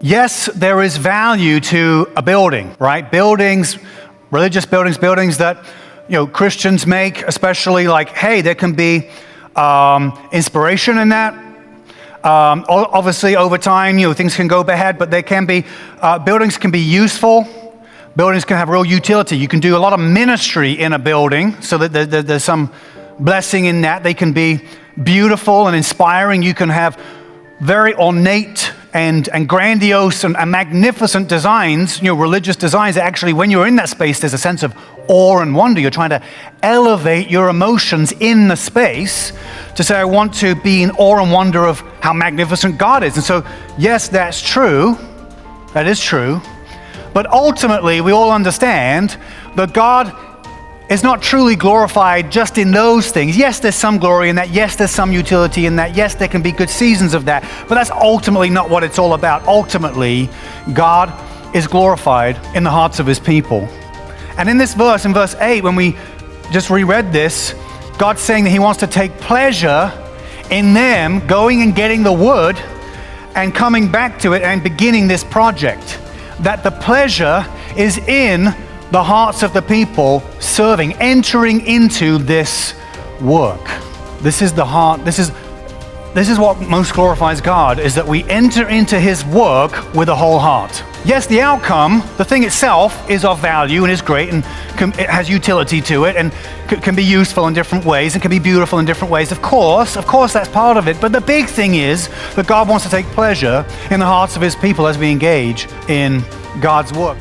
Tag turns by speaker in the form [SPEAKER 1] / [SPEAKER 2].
[SPEAKER 1] Yes, there is value to a building, right? Buildings, religious buildings, buildings that, Christians make, especially like, hey, there can be inspiration in that. Obviously, over time, things can go bad, but there can be, buildings can be useful. Buildings can have real utility. You can do a lot of ministry in a building so that there's some blessing in that. They can be beautiful and inspiring. You can have very ornate and grandiose and magnificent designs, religious designs. Actually, when you're in that space, there's a sense of awe and wonder. You're trying to elevate your emotions in the space to say, I want to be in awe and wonder of how magnificent God is. And so, yes, that's true. That is true. But ultimately, we all understand that God is not truly glorified just in those things. Yes, there's some glory in that. Yes, there's some utility in that. Yes, there can be good seasons of that. But that's ultimately not what it's all about. Ultimately, God is glorified in the hearts of his people. And in this verse, in verse 8, when we just reread this, God's saying that he wants to take pleasure in them going and getting the wood and coming back to it and beginning this project. That the pleasure is in the hearts of the people serving, entering into this work. This is the heart, this is what most glorifies God, is that we enter into his work with a whole heart. Yes, the outcome, the thing itself, is of value and is great and it has utility to it and can be useful in different ways and can be beautiful in different ways. Of course, that's part of it. But the big thing is that God wants to take pleasure in the hearts of his people as we engage in God's work.